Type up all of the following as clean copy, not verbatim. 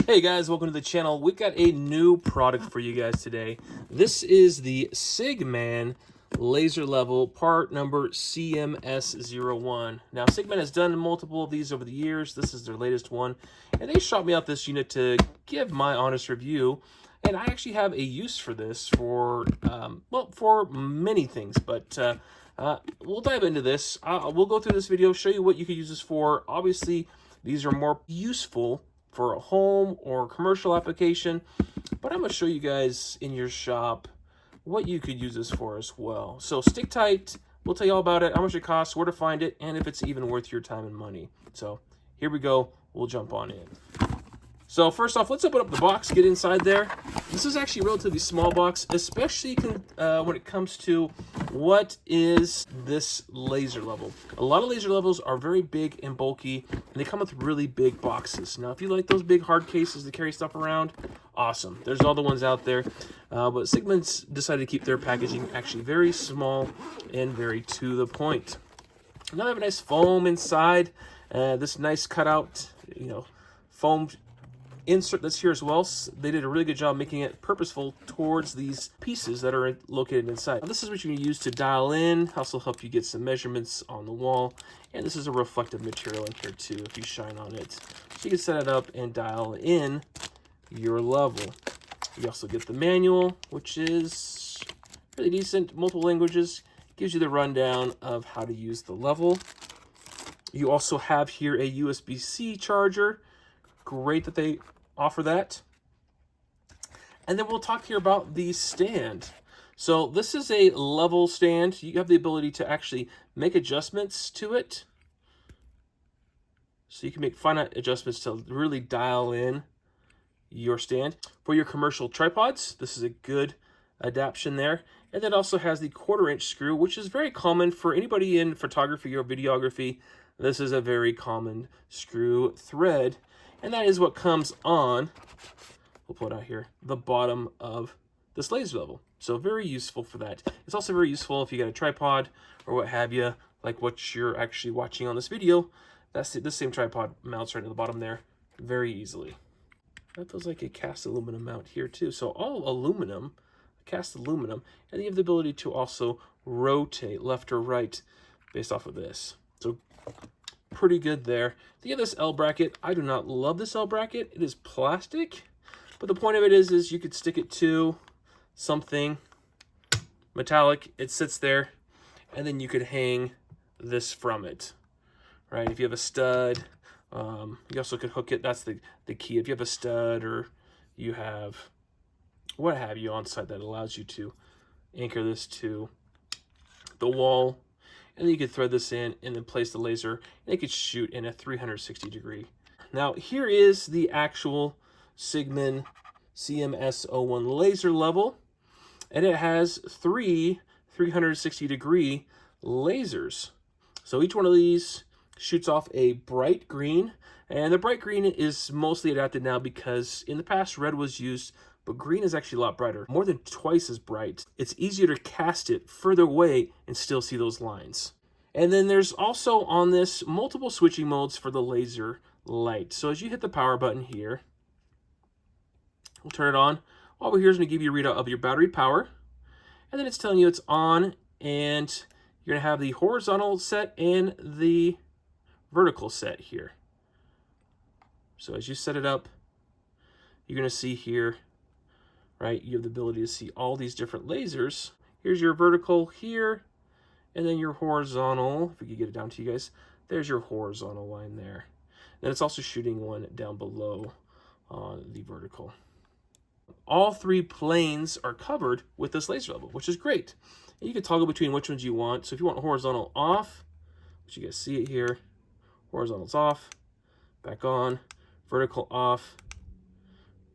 Hey guys, welcome to the channel. We got a new product for you guys today. This is the CIGMAN laser level part number CM-S01. Now CIGMAN has done multiple of these over the years. This is their latest one, and they shot me out this unit to give my honest review. And I actually have a use for this for well, for many things, but we'll dive into this. We'll go through this video, show you what you could use this for. Obviously, these are more useful for a home or commercial application, but I'm going to show you guys in your shop what you could use this for as well. So stick tight. We'll tell you all about it, how much it costs, where to find it, and if it's even worth your time and money. So here we go. We'll jump on in. So first off, let's open up the box, get inside there. This is actually a relatively small box, especially when it comes to what is this laser level. A lot of laser levels are very big and bulky, and they come with really big boxes. Now, if you like those big hard cases to carry stuff around, awesome. There's all the ones out there, but CIGMAN's decided to keep their packaging actually very small and very to the point. Now I have a nice foam inside, this nice cutout, foamed insert that's here as well. They did a really good job making it purposeful towards these pieces that are located inside. Now, this is what you can use to dial in, also help you get some measurements on the wall, and this is a reflective material in here too if you shine on it. So you can set it up and dial in your level. You also get the manual, which is really decent, multiple languages, gives you the rundown of how to use the level. You also have here a USB-C charger. Great that they offer that. And then we'll talk here about the stand. So this is a level stand. You have the ability to actually make adjustments to it. So you can make finite adjustments to really dial in your stand. For your commercial tripods, this is a good adaptation there. And then also has the 1/4-inch screw, which is very common for anybody in photography or videography. This is a very common screw thread. And that is what comes on, we'll pull it out here, the bottom of this laser level. So very useful for that. It's also very useful if you got a tripod or what have you, like what you're actually watching on this video. That's this same tripod mounts right at the bottom there very easily. That feels like a cast aluminum mount here too. So all aluminum, cast aluminum, and you have the ability to also rotate left or right based off of this. So pretty good there. You have this L bracket. I do not love this L bracket. It is plastic, but the point of it is you could stick it to something metallic. It sits there, and then you could hang this from it, right? If you have a stud, you also could hook it. That's the key. If you have a stud or you have what have you on site that allows you to anchor this to the wall, and then you could thread this in and then place the laser, and it could shoot in a 360 degree. Now here is the actual CIGMAN CM-S01 laser level, and it has 3 360 degree lasers. So each one of these shoots off a bright green, and the bright green is mostly adapted now because in the past red was used, but green is actually a lot brighter, more than twice as bright. It's easier to cast it further away and still see those lines. And then there's also on this multiple switching modes for the laser light. So as you hit the power button here, we'll turn it on. Over here is going to give you a readout of your battery power. And then it's telling you it's on, and you're going to have the horizontal set and the vertical set here. So as you set it up, you're going to see here, right, you have the ability to see all these different lasers. Here's your vertical here, and then your horizontal. If we could get it down to you guys, there's your horizontal line there. Then it's also shooting one down below on the vertical. All 3 planes are covered with this laser level, which is great. And you can toggle between which ones you want. So if you want horizontal off, which you guys see it here, horizontal's off, back on, vertical off,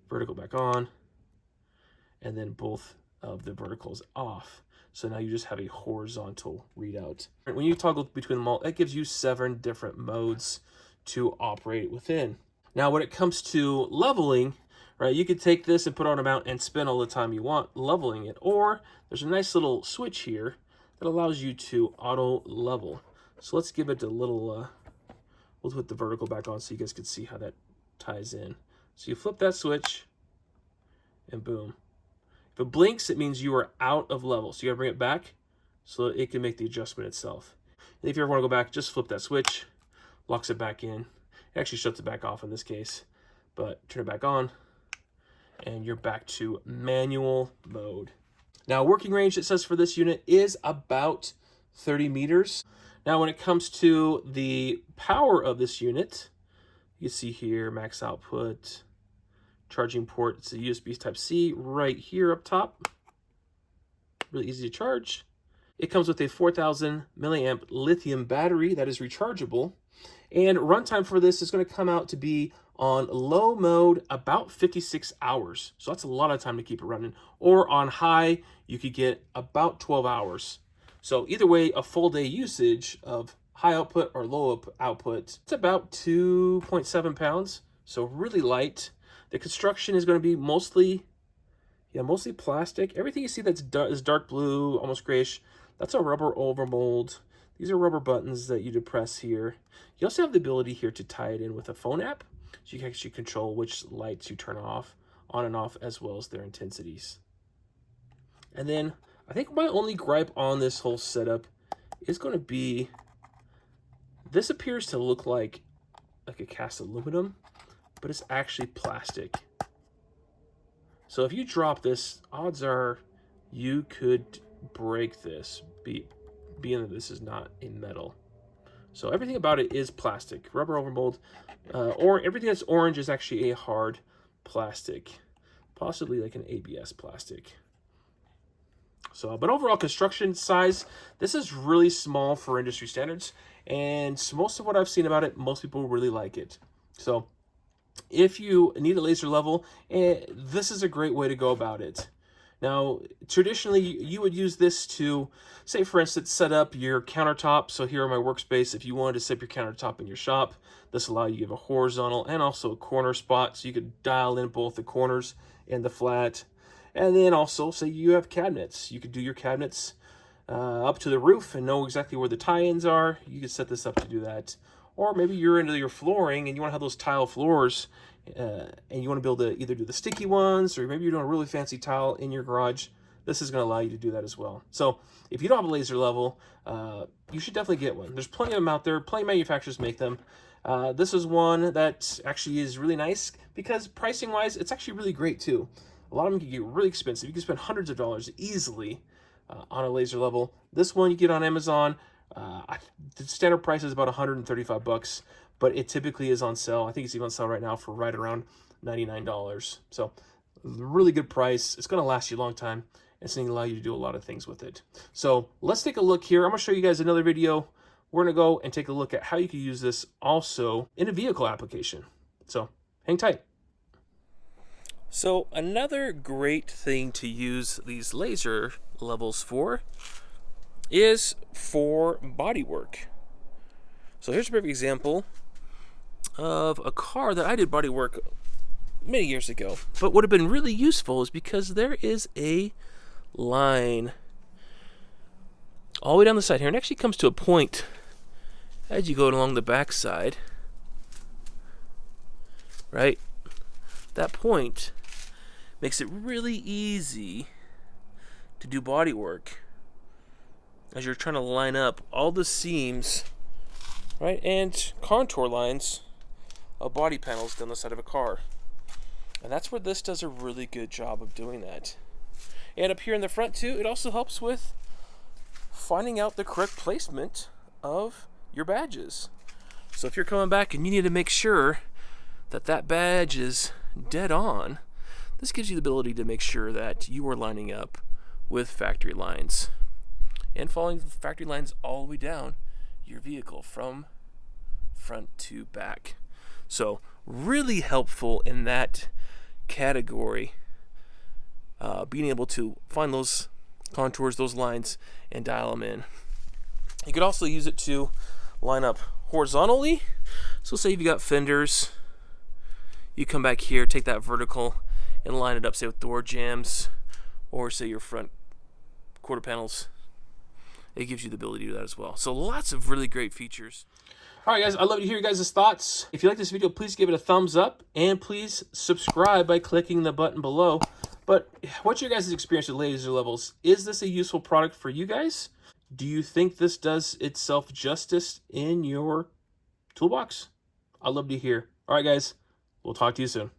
vertical back on, and then both of the verticals off. So now you just have a horizontal readout. When you toggle between them all, that gives you 7 different modes to operate within. Now, when it comes to leveling, right, you could take this and put on a mount and spin all the time you want leveling it, or there's a nice little switch here that allows you to auto level. So let's give it a little, we'll put the vertical back on so you guys can see how that ties in. So you flip that switch, and boom. If it blinks, it means you are out of level. So you gotta bring it back so that it can make the adjustment itself. And if you ever wanna go back, just flip that switch, locks it back in. It actually shuts it back off in this case, but turn it back on, and you're back to manual mode. Now, working range, it says for this unit, is about 30 meters. Now, when it comes to the power of this unit, you see here, max output, charging port, it's a USB Type-C right here up top. Really easy to charge. It comes with a 4,000 milliamp lithium battery that is rechargeable. And runtime for this is going to come out to be on low mode about 56 hours. So that's a lot of time to keep it running. Or on high, you could get about 12 hours. So either way, a full day usage of high output or low output, it's about 2.7 pounds. So really light. The construction is going to be mostly plastic. Everything you see that's is dark blue, almost grayish, that's a rubber overmold. These are rubber buttons that you depress here. You also have the ability here to tie it in with a phone app, so you can actually control which lights you turn off, on and off, as well as their intensities. And then I think my only gripe on this whole setup is going to be, this appears to look like a cast aluminum, but it's actually plastic. So if you drop this, odds are you could break this, being that this is not a metal. So everything about it is plastic, rubber overmold, or everything that's orange is actually a hard plastic, possibly like an ABS plastic. So, but overall construction size, this is really small for industry standards, and most of what I've seen about it, most people really like it. So if you need a laser level, this is a great way to go about it. Now, traditionally, you would use this to, say, for instance, set up your countertop. So here on my workspace, if you wanted to set up your countertop in your shop, this allows you to give a horizontal and also a corner spot. So you could dial in both the corners and the flat. And then also, say you have cabinets. You could do your cabinets up to the roof and know exactly where the tie-ins are. You could set this up to do that. Or maybe you're into your flooring and you want to have those tile floors, and you want to be able to either do the sticky ones, or maybe you're doing a really fancy tile in your garage. This is going to allow you to do that as well. So if you don't have a laser level, you should definitely get one. There's plenty of them out there. Plenty of manufacturers make them. This is one that actually is really nice because pricing wise, it's actually really great too. A lot of them can get really expensive. You can spend hundreds of dollars easily on a laser level. This one you get on Amazon. The standard price is about 135 bucks, but it typically is on sale. I think it's even on sale right now for right around $99. So really good price. It's going to last you a long time. It's going to allow you to do a lot of things with it. So let's take a look here. I'm going to show you guys another video. We're going to go and take a look at how you can use this also in a vehicle application. So hang tight. So another great thing to use these laser levels for is for bodywork. So here's a perfect example of a car that I did bodywork many years ago. But what would have been really useful is because there is a line all the way down the side here, and actually comes to a point as you go along the back side, right? That point makes it really easy to do bodywork as you're trying to line up all the seams, right, and contour lines of body panels down the side of a car. And that's where this does a really good job of doing that. And up here in the front too, it also helps with finding out the correct placement of your badges. So if you're coming back and you need to make sure that that badge is dead on, this gives you the ability to make sure that you are lining up with factory lines and following factory lines all the way down your vehicle from front to back. So really helpful in that category, being able to find those contours, those lines, and dial them in. You could also use it to line up horizontally. So say if you got fenders, you come back here, take that vertical and line it up, say with door jambs, or say your front quarter panels. It gives you the ability to do that as well. So lots of really great features. All right, guys, I'd love to hear your guys' thoughts. If you like this video, please give it a thumbs up, and please subscribe by clicking the button below. But what's your guys' experience with laser levels? Is this a useful product for you guys? Do you think this does itself justice in your toolbox? I'd love to hear. All right, guys, we'll talk to you soon.